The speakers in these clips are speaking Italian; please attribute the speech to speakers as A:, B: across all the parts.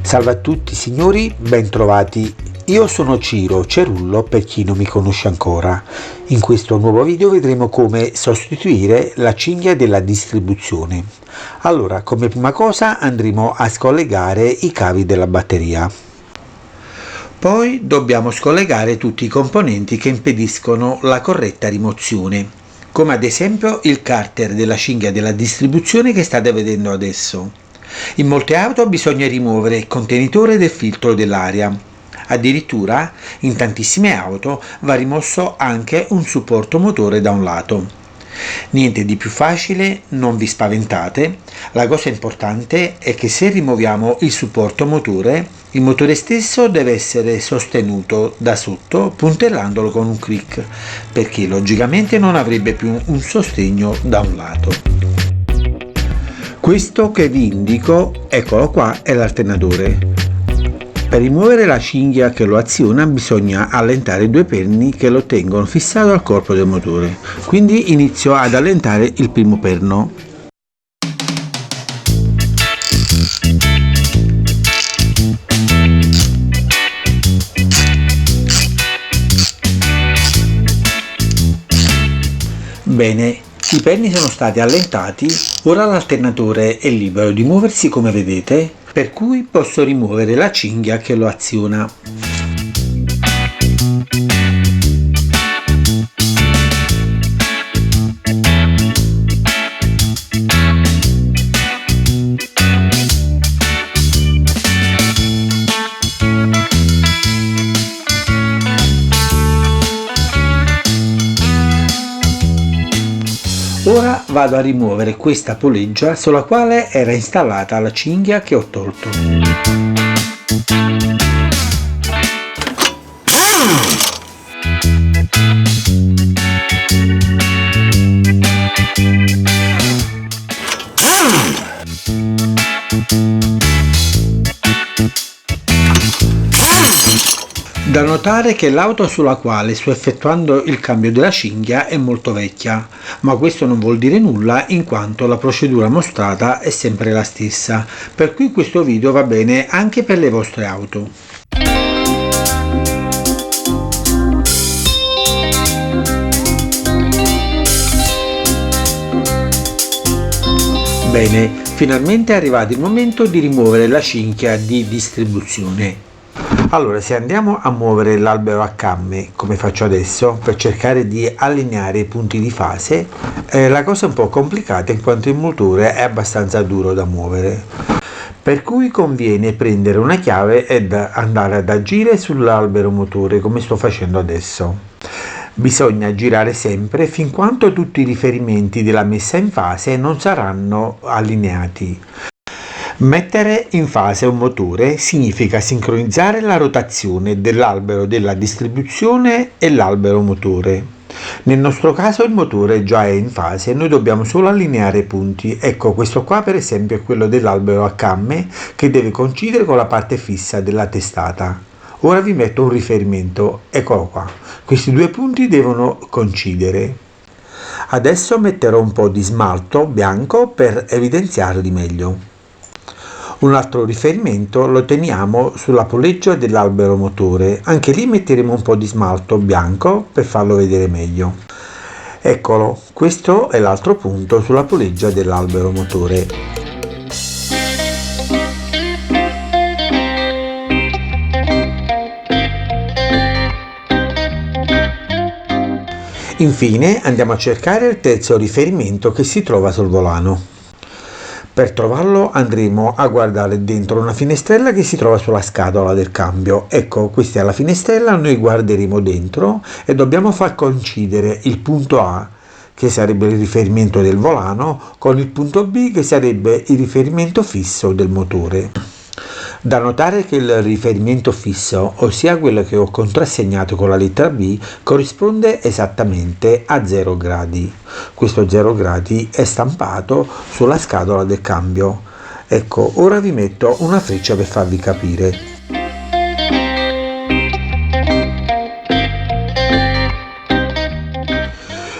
A: Salve a tutti signori, bentrovati. Io sono Ciro Cerullo per chi non mi conosce ancora. In questo nuovo video vedremo come sostituire la cinghia della distribuzione. Allora, come prima cosa andremo a scollegare i cavi della batteria. Poi dobbiamo scollegare tutti i componenti che impediscono la corretta rimozione, come ad esempio il carter della cinghia della distribuzione che state vedendo adesso. In molte auto bisogna rimuovere il contenitore del filtro dell'aria. Addirittura in tantissime auto va rimosso anche un supporto motore da un lato. Niente di più facile, non vi spaventate. La cosa importante è che se rimuoviamo il supporto motore, il motore stesso deve essere sostenuto da sotto puntellandolo con un click, perché logicamente non avrebbe più un sostegno da un lato. Questo che vi indico, eccolo qua, è l'alternatore. Per rimuovere la cinghia che lo aziona bisogna allentare i due perni che lo tengono fissato al corpo del motore. Quindi inizio ad allentare il primo perno. Bene, i perni sono stati allentati, ora l'alternatore è libero di muoversi come vedete, per cui posso rimuovere la cinghia che lo aziona. Ora vado a rimuovere questa poleggia sulla quale era installata la cinghia che ho tolto. Da notare che l'auto sulla quale sto effettuando il cambio della cinghia è molto vecchia, ma questo non vuol dire nulla in quanto la procedura mostrata è sempre la stessa, per cui questo video va bene anche per le vostre auto. Bene, finalmente è arrivato il momento di rimuovere la cinghia di distribuzione. Allora, se andiamo a muovere l'albero a camme, come faccio adesso, per cercare di allineare i punti di fase, la cosa è un po' complicata in quanto il motore è abbastanza duro da muovere. Per cui conviene prendere una chiave ed andare ad agire sull'albero motore, come sto facendo adesso. Bisogna girare sempre fin quanto tutti i riferimenti della messa in fase non saranno allineati. Mettere in fase un motore significa sincronizzare la rotazione dell'albero della distribuzione e l'albero motore. Nel nostro caso il motore già è in fase, noi dobbiamo solo allineare i punti. Ecco, questo qua per esempio è quello dell'albero a camme che deve coincidere con la parte fissa della testata. Ora vi metto un riferimento, eccolo qua. Questi due punti devono coincidere. Adesso metterò un po' di smalto bianco per evidenziarli meglio. Un altro riferimento lo teniamo sulla poleggia dell'albero motore, anche lì metteremo un po' di smalto bianco per farlo vedere meglio. Eccolo, questo è l'altro punto sulla poleggia dell'albero motore. Infine andiamo a cercare il terzo riferimento che si trova sul volano. Per trovarlo andremo a guardare dentro una finestrella che si trova sulla scatola del cambio. Ecco, questa è la finestrella, noi guarderemo dentro e dobbiamo far coincidere il punto A, che sarebbe il riferimento del volano, con il punto B, che sarebbe il riferimento fisso del motore. Da notare che il riferimento fisso, ossia quello che ho contrassegnato con la lettera B, corrisponde esattamente a 0 gradi. Questo 0 gradi è stampato sulla scatola del cambio. Ecco, ora vi metto una freccia per farvi capire.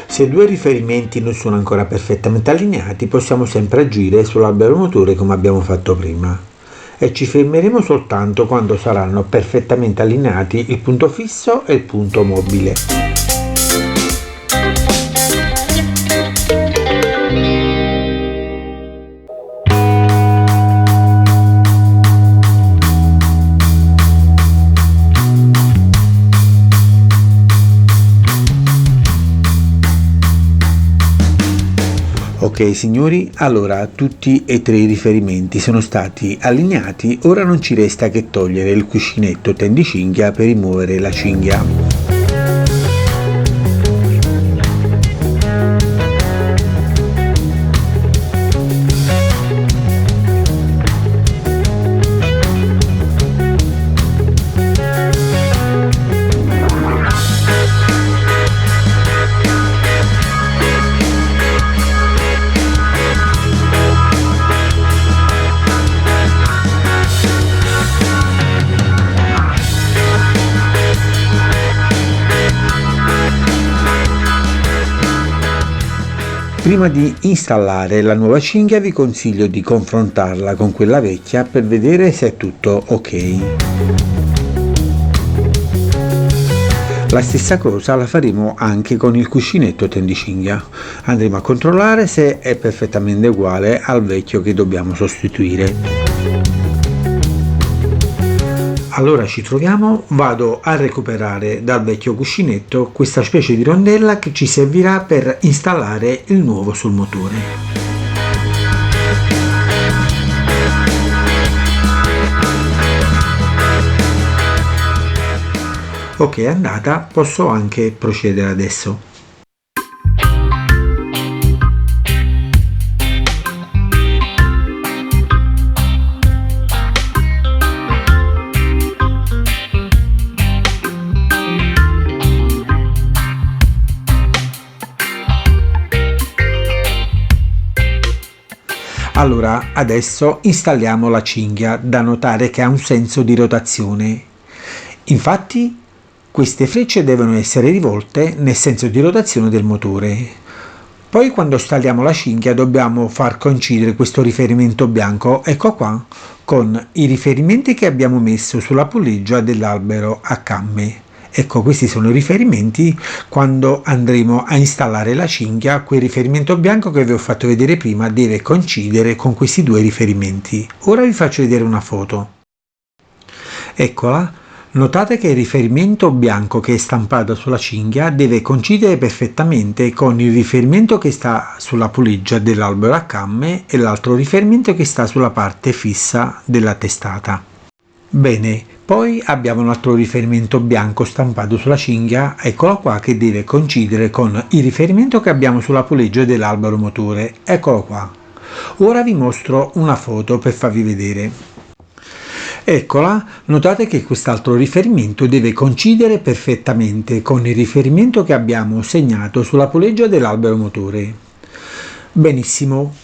A: Se due riferimenti non sono ancora perfettamente allineati, possiamo sempre agire sull'albero motore come abbiamo fatto prima. e ci fermeremo soltanto quando saranno perfettamente allineati il punto fisso e il punto mobile. Ok signori, allora tutti e tre i riferimenti sono stati allineati, ora non ci resta che togliere il cuscinetto tendicinghia per rimuovere la cinghia. Prima di installare la nuova cinghia vi consiglio di confrontarla con quella vecchia per vedere se è tutto ok. La stessa cosa la faremo anche con il cuscinetto tendicinghia. Andremo a controllare se è perfettamente uguale al vecchio che dobbiamo sostituire. Allora ci troviamo, vado a recuperare dal vecchio cuscinetto questa specie di rondella che ci servirà per installare il nuovo sul motore. Ok, è andata, posso anche procedere adesso. Allora, adesso installiamo la cinghia, da notare che ha un senso di rotazione. Infatti, queste frecce devono essere rivolte nel senso di rotazione del motore. Poi quando installiamo la cinghia dobbiamo far coincidere questo riferimento bianco, ecco qua, con i riferimenti che abbiamo messo sulla puleggia dell'albero a camme. Ecco, questi sono i riferimenti quando andremo a installare la cinghia. Quel riferimento bianco che vi ho fatto vedere prima deve coincidere con questi due riferimenti. Ora vi faccio vedere una foto. Eccola. Notate che il riferimento bianco che è stampato sulla cinghia deve coincidere perfettamente con il riferimento che sta sulla puleggia dell'albero a camme e l'altro riferimento che sta sulla parte fissa della testata. Bene, poi abbiamo un altro riferimento bianco stampato sulla cinghia, eccolo qua, che deve coincidere con il riferimento che abbiamo sulla puleggia dell'albero motore, eccolo qua. Ora vi mostro una foto per farvi vedere. Eccola, notate che quest'altro riferimento deve coincidere perfettamente con il riferimento che abbiamo segnato sulla puleggia dell'albero motore. Benissimo,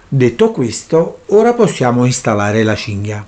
A: detto questo, ora possiamo installare la cinghia.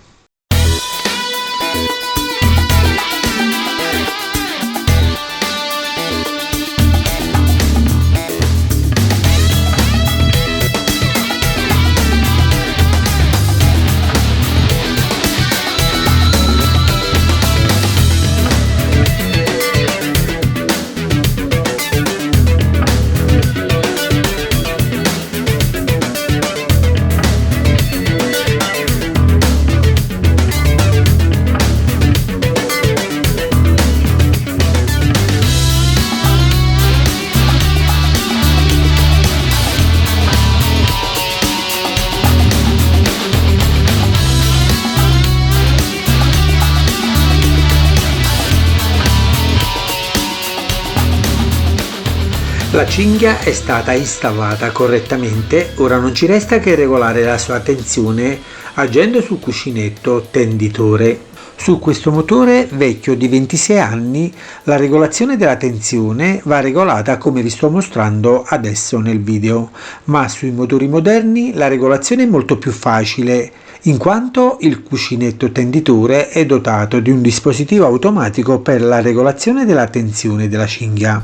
A: La cinghia è stata installata correttamente, ora non ci resta che regolare la sua tensione agendo sul cuscinetto tenditore. Su questo motore vecchio di 26 anni la regolazione della tensione va regolata come vi sto mostrando adesso nel video, ma sui motori moderni la regolazione è molto più facile in quanto il cuscinetto tenditore è dotato di un dispositivo automatico per la regolazione della tensione della cinghia.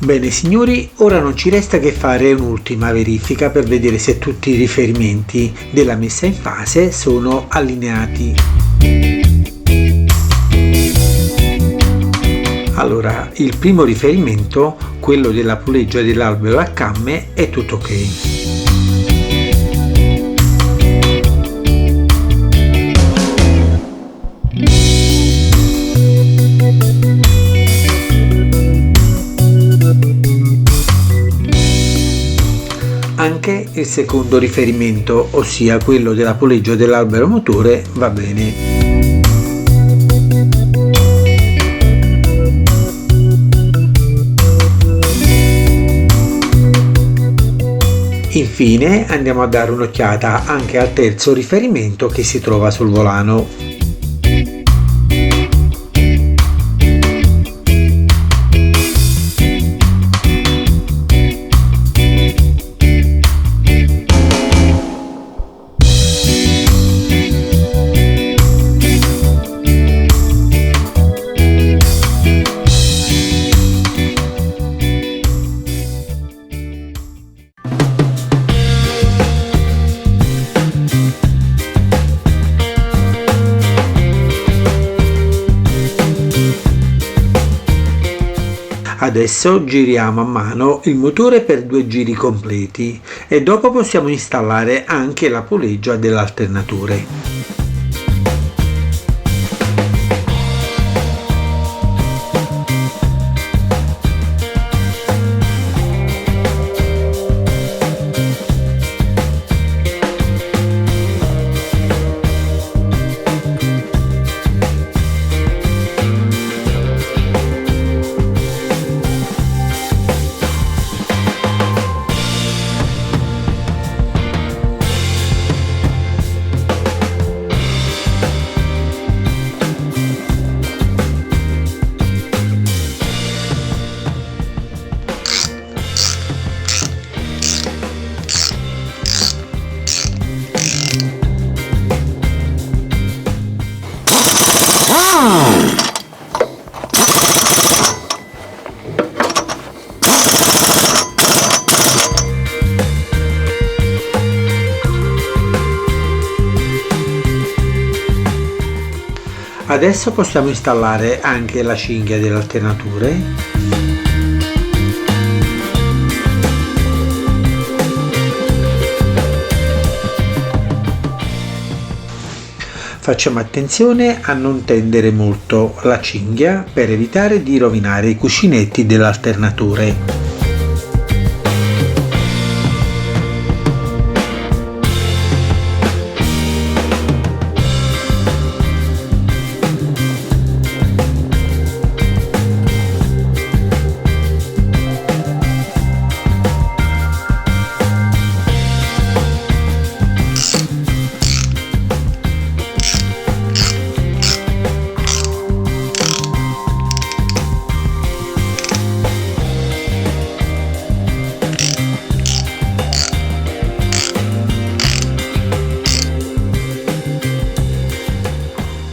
A: Bene signori, ora non ci resta che fare un'ultima verifica per vedere se tutti i riferimenti della messa in fase sono allineati. Allora, il primo riferimento, quello della puleggia dell'albero a camme, è tutto ok. Anche il secondo riferimento, ossia quello della puleggia dell'albero motore, va bene. Infine andiamo a dare un'occhiata anche al terzo riferimento che si trova sul volano. Adesso giriamo a mano il motore per 2 giri completi e dopo possiamo installare anche la puleggia dell'alternatore. Adesso possiamo installare anche la cinghia dell'alternatore. Facciamo attenzione a non tendere molto la cinghia per evitare di rovinare i cuscinetti dell'alternatore.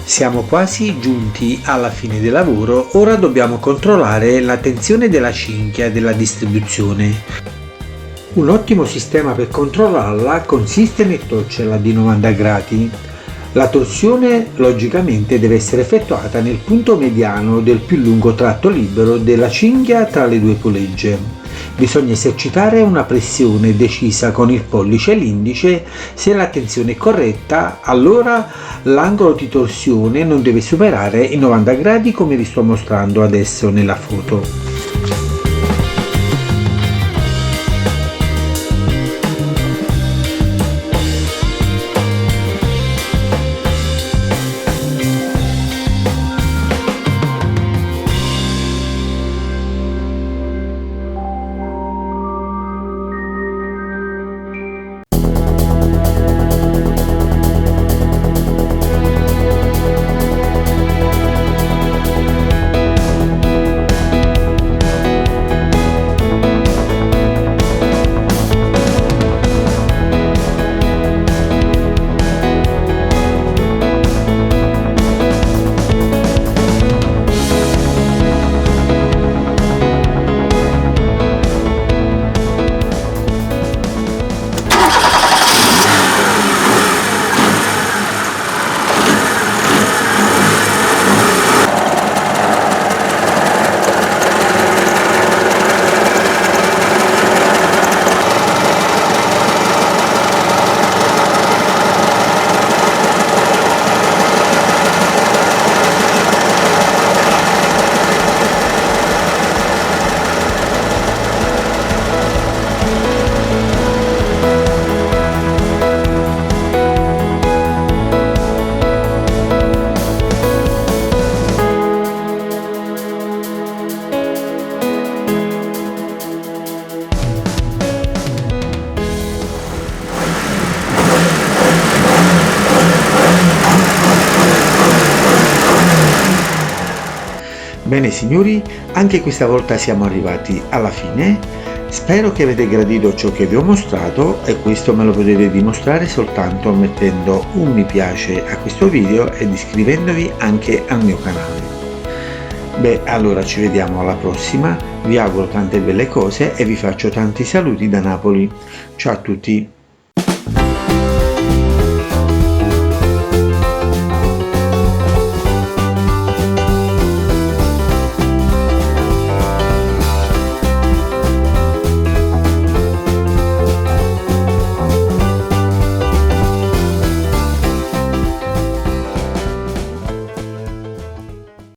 A: Siamo quasi giunti alla fine del lavoro, ora dobbiamo controllare la tensione della cinghia della distribuzione. Un ottimo sistema per controllarla consiste nel torcerla di 90 gradi. La torsione logicamente deve essere effettuata nel punto mediano del più lungo tratto libero della cinghia tra le due pulegge. Bisogna esercitare una pressione decisa con il pollice e l'indice. Se la tensione è corretta, allora l'angolo di torsione non deve superare i 90 gradi come vi sto mostrando adesso nella foto. Bene signori, anche questa volta siamo arrivati alla fine. Spero che avete gradito ciò che vi ho mostrato e questo me lo potete dimostrare soltanto mettendo un mi piace a questo video ed iscrivendovi anche al mio canale. Beh, allora ci vediamo alla prossima, vi auguro tante belle cose e vi faccio tanti saluti da Napoli. Ciao a tutti!